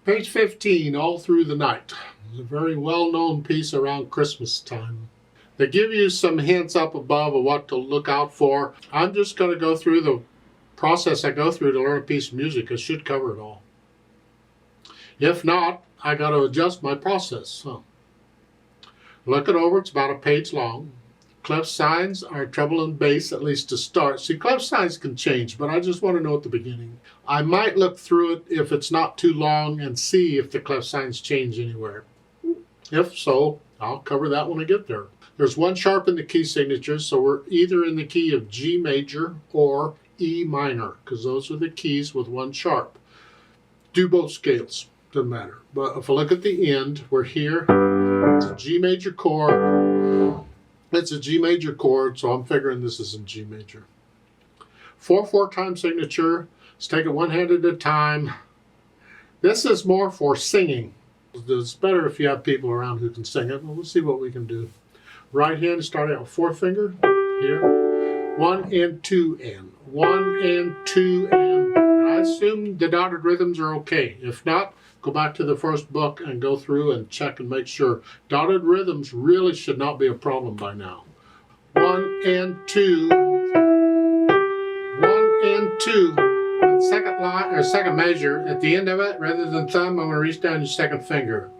Page 15, All Through the Night. It's a very well-known piece around Christmas time. They give you some hints up above of what to look out for. I'm just going to go through the process I go through to learn a piece of music. It should cover it all. If not, I got to adjust my process. So, look it over. It's about a page long. Clef signs are treble and bass, at least to start. See, clef signs can change, but I just want to know at the beginning. I might look through it if it's not too long and see if the clef signs change anywhere. If so, I'll cover that when I get there. There's one sharp in the key signatures, so we're either in the key of G major or E minor, because those are the keys with one sharp. Do both scales, doesn't matter. But if I look at the end, we're here. It's a G major chord. It's a G major chord, so I'm figuring this is in G major. 4/4 time signature. Let's take it one hand at a time. This is more for singing. It's better if you have people around who can sing it. Well, we'll see what we can do. Right hand starting out with fourth finger here. 1 and 2 and 1 and 2 and. I assume the dotted rhythms are okay. If not, go back to the first book and go through and check and make sure. Dotted rhythms really should not be a problem by now. 1 and 2. 1 and 2. The second line or second measure at the end of it, rather than thumb, I'm going to reach down your second finger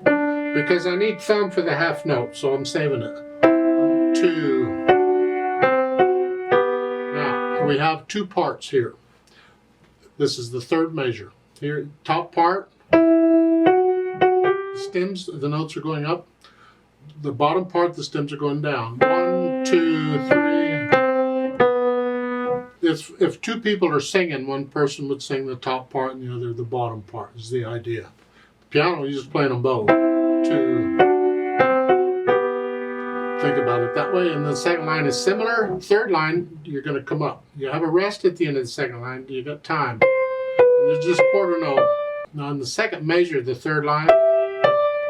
because I need thumb for the half note, so I'm saving it. 2. Now we have two parts here. This is the third measure. Here, top part. The stems, the notes are going up. The bottom part, the stems are going down. 1, 2, 3. If two people are singing, one person would sing the top part and the other the bottom part is the idea. The piano, you're just playing them both. 2. Think about it that way. And the second line is similar. Third line, you're going to come up. You have a rest at the end of the second line. You got time. There's just quarter note. Now in the second measure, the third line,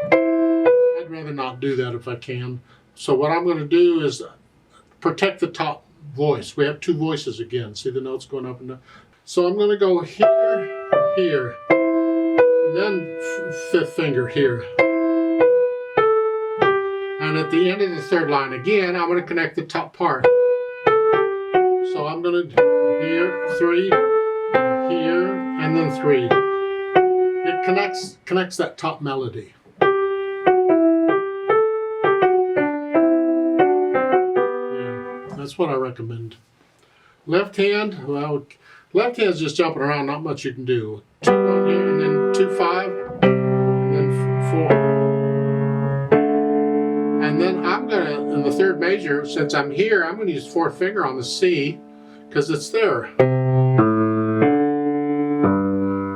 I'd rather not do that if I can. So what I'm going to do is protect the top voice. We have two voices again. See the notes going up and down? So I'm going to go here, here, and then fifth finger here. And at the end of the third line again, I'm going to connect the top part. So I'm going to here, 3, here, and then 3. It connects that top melody. Yeah, that's what I recommend. Left hand, well, left hand's just jumping around, not much you can do. 2 on here, and then 2, 5, and then 4. And then I'm gonna, in the third measure, since I'm here, I'm gonna use fourth finger on the C, because it's there.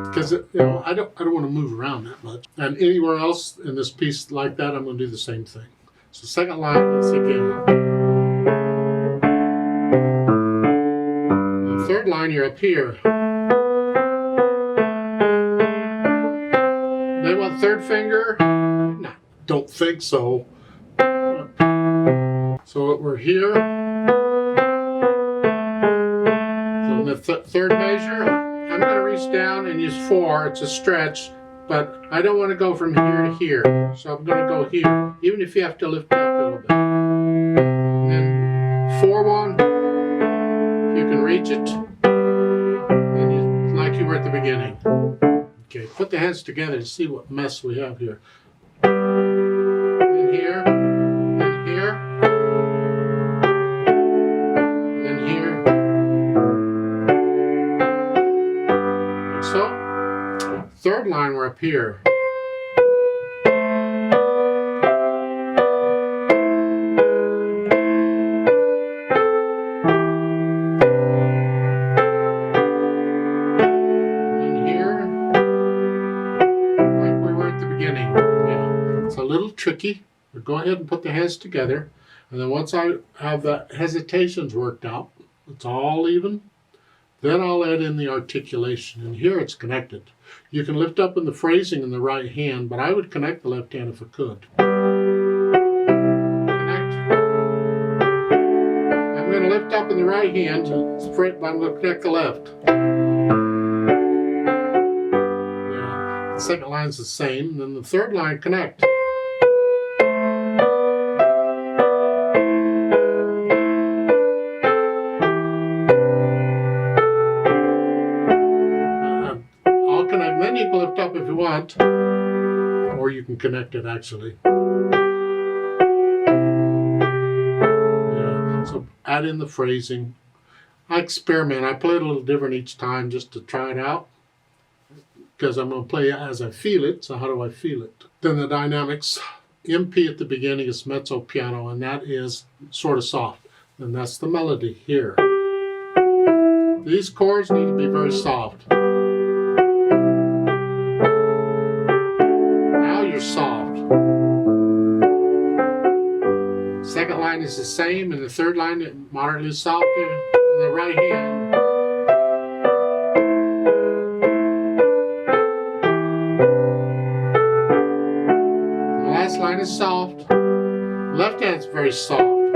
Because I don't want to move around that much. And anywhere else in this piece like that, I'm going to do the same thing. So second line is again. The third line, you're up here. They want third finger? No, don't think so. So we're here. So in the third measure, I'm going to reach down and use 4. It's a stretch, but I don't want to go from here to here. So I'm going to go here, even if you have to lift up a little bit. And then 4-1, you can reach it, and like you were at the beginning. Okay, put the hands together to see what mess we have here. And here, and here, and here. So, third line, we're up here. And here, like we were at the beginning. Yeah, it's a little tricky, but go ahead and put the hands together. And then once I have the hesitations worked out, it's all even. Then I'll add in the articulation, and here it's connected. You can lift up in the phrasing in the right hand, but I would connect the left hand if I could. Connect. I'm going to lift up in the right hand, but I'm going to connect the left. Yeah. The second line's the same, then the third line connect. I'll connect, then you can lift up if you want, or you can connect it actually. Yeah, so add in the phrasing. I experiment, I play it a little different each time just to try it out, because I'm going to play as I feel it, so how do I feel it? Then the dynamics, MP at the beginning is mezzo piano, and that is sort of soft, and that's the melody here. These chords need to be very soft. Now you're soft. Second line is the same, and the third line moderately softer. The right hand. The last line is soft. Left hand's very soft.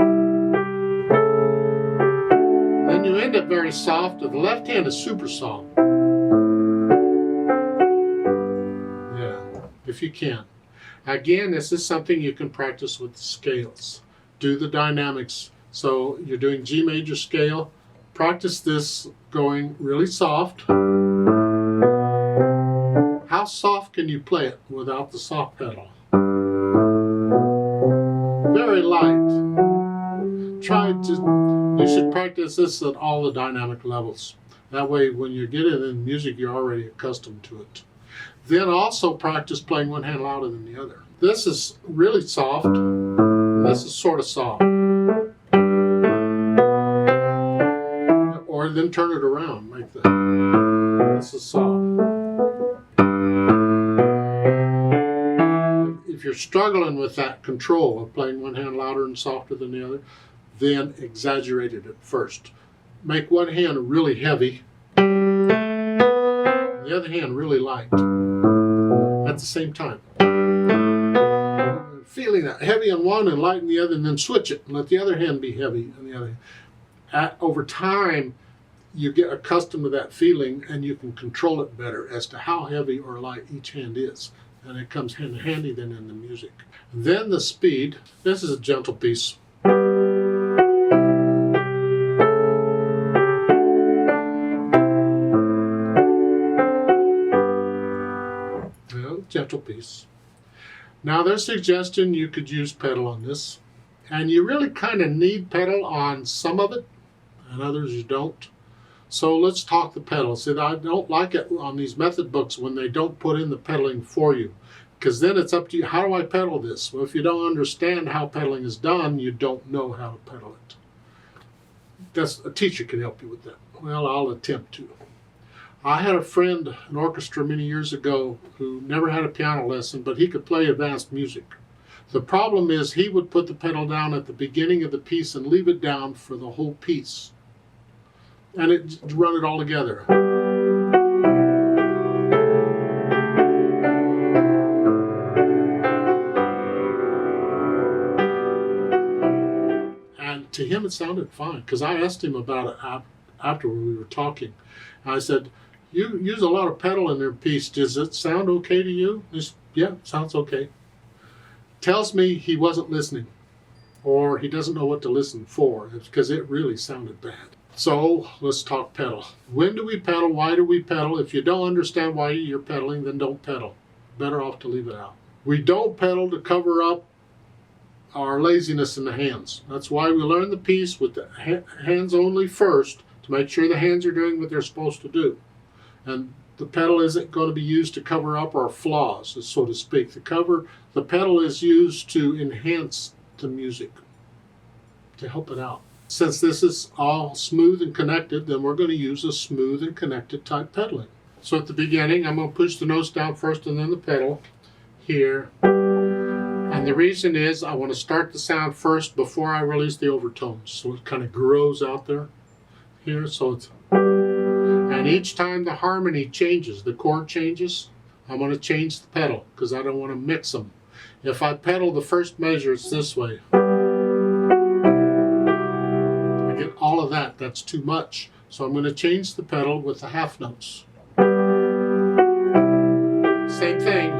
Then you end up very soft. The left hand is super soft. Yeah, if you can. Again, this is something you can practice with the scales. Do the dynamics. So you're doing G major scale. Practice this going really soft. How soft can you play it without the soft pedal? Very light. You should practice this at all the dynamic levels. That way when you get it in music, you're already accustomed to it. Then also practice playing one hand louder than the other. This is really soft. This is sort of soft. Or then turn it around, make this is soft. If you're struggling with that control of playing one hand louder and softer than the other, then exaggerate it at first. Make one hand really heavy, and the other hand really light at the same time. Feeling that heavy on one and light in the other, and then switch it and let the other hand be heavy on the other hand. Over time, you get accustomed to that feeling and you can control it better as to how heavy or light each hand is. And it comes handy then in the music. Then the speed. This is a gentle piece. Gentle piece. Now their suggestion, you could use pedal on this. And you really kind of need pedal on some of it, and others you don't. So let's talk the pedal. See, I don't like it on these method books when they don't put in the pedaling for you, because then it's up to you. How do I pedal this? Well, if you don't understand how pedaling is done, you don't know how to pedal it. A teacher can help you with that. Well, I'll attempt to. I had a friend, an orchestra many years ago, who never had a piano lesson, but he could play advanced music. The problem is he would put the pedal down at the beginning of the piece and leave it down for the whole piece. And run it all together. And to him it sounded fine, because I asked him about it after we were talking. And I said, you use a lot of pedal in your piece. Does it sound okay to you? He said, yeah, sounds okay. Tells me he wasn't listening, or he doesn't know what to listen for, because it really sounded bad. So let's talk pedal. When do we pedal? Why do we pedal? If you don't understand why you're pedaling, then don't pedal. Better off to leave it out. We don't pedal to cover up our laziness in the hands. That's why we learn the piece with the hands only first, to make sure the hands are doing what they're supposed to do. And the pedal isn't going to be used to cover up our flaws, so to speak. The pedal is used to enhance the music, to help it out. Since this is all smooth and connected, then we're going to use a smooth and connected type pedaling. So at the beginning, I'm going to push the notes down first and then the pedal here. And the reason is I want to start the sound first before I release the overtones. So it kind of grows out there here. And each time the harmony changes, the chord changes, I'm going to change the pedal because I don't want to mix them. If I pedal the first measure, it's this way. I get all of that. That's too much. So I'm going to change the pedal with the half notes. Same thing.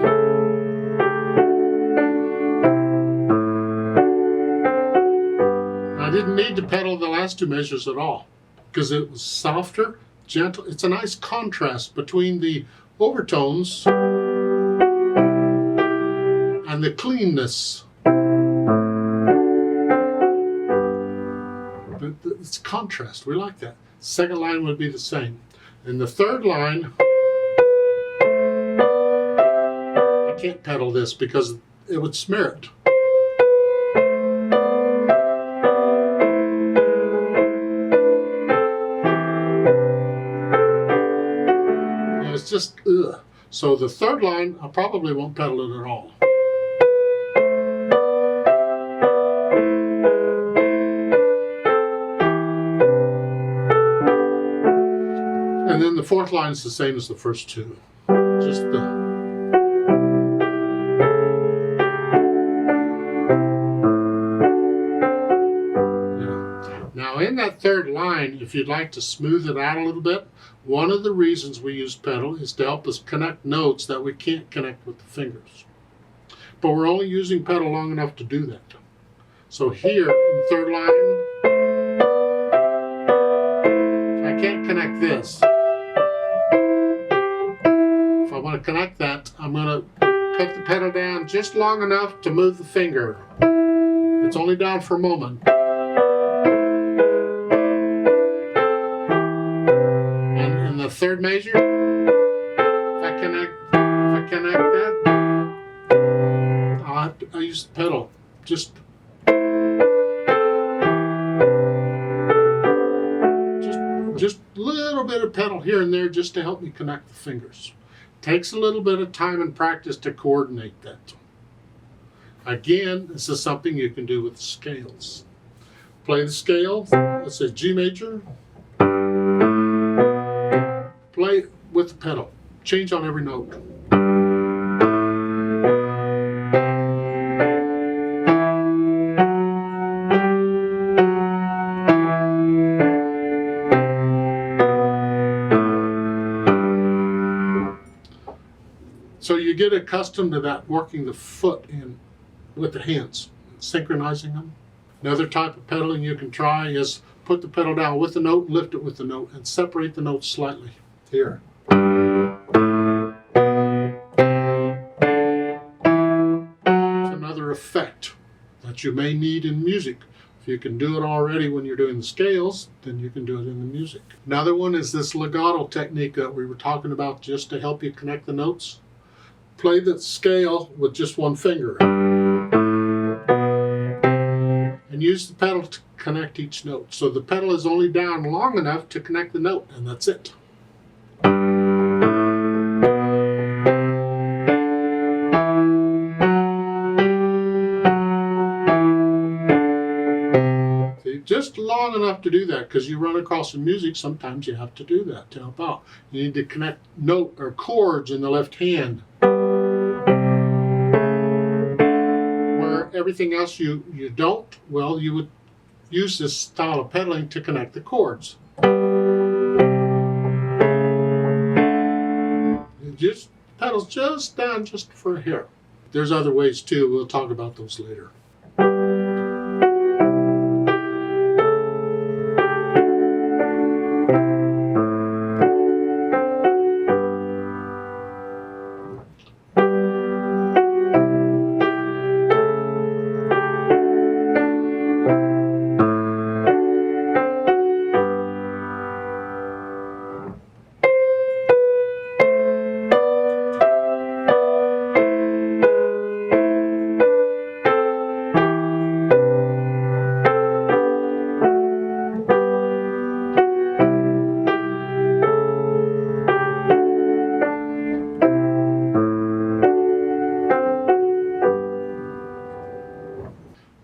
I didn't need to pedal the last two measures at all because it was softer, gentle. It's a nice contrast between the overtones and the cleanness. But it's contrast. We like that. Second line would be the same. And the third line, I can't pedal this because it would smear it. It's just, ugh. So the third line, I probably won't pedal it at all. And then the fourth line is the same as the first two. Just the... Now in that third line, if you'd like to smooth it out a little bit, one of the reasons we use pedal is to help us connect notes that we can't connect with the fingers. But we're only using pedal long enough to do that. So here in the third line, I can't connect this. If I want to connect that, I'm going to put the pedal down just long enough to move the finger. It's only down for a moment. The third measure, if I connect that, I'll use the pedal. Just a little bit of pedal here and there just to help me connect the fingers. Takes a little bit of time and practice to coordinate that. Again, this is something you can do with the scales. Play the scale, it's a G major. Play with the pedal. Change on every note. So you get accustomed to that, working the foot in with the hands, synchronizing them. Another type of pedaling you can try is put the pedal down with the note, lift it with the note, and separate the notes slightly. Here. It's another effect that you may need in music. If you can do it already when you're doing the scales, then you can do it in the music. Another one is this legato technique that we were talking about just to help you connect the notes. Play the scale with just one finger. And use the pedal to connect each note. So the pedal is only down long enough to connect the note, and that's it. Just long enough to do that, because you run across in music, sometimes you have to do that to help out. You need to connect note or chords in the left hand. Where everything else you don't, well, you would use this style of pedaling to connect the chords. Just pedals just down just for a hair. There's other ways too, we'll talk about those later.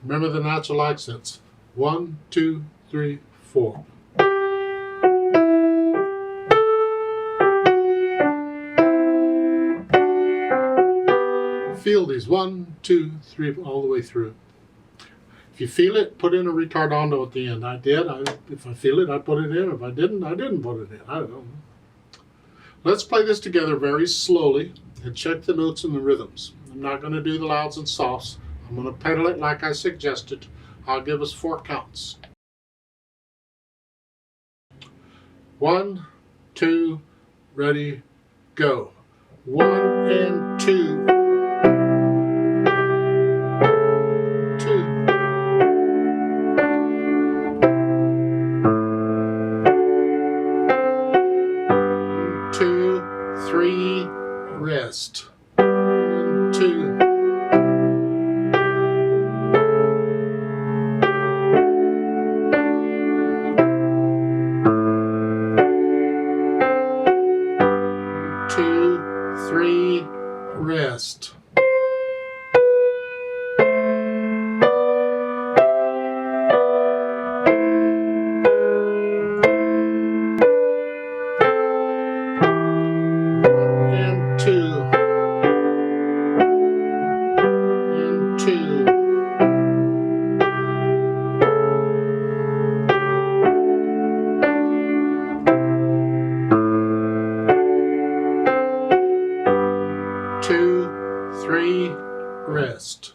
Remember the natural accents. 1, 2, 3, 4. Feel these 1, 2, 3 all the way through. If you feel it, put in a retardando at the end. I did. If I feel it, I put it in. If I didn't put it in. I don't know. Let's play this together very slowly, and check the notes and the rhythms. I'm not going to do the louds and softs. I'm going to pedal it like I suggested. I'll give us 4 counts. 1, 2, ready, go. 1 and 2. 2. 2, 3, rest. 1, 2. 2, 3, rest. 2, 3, rest.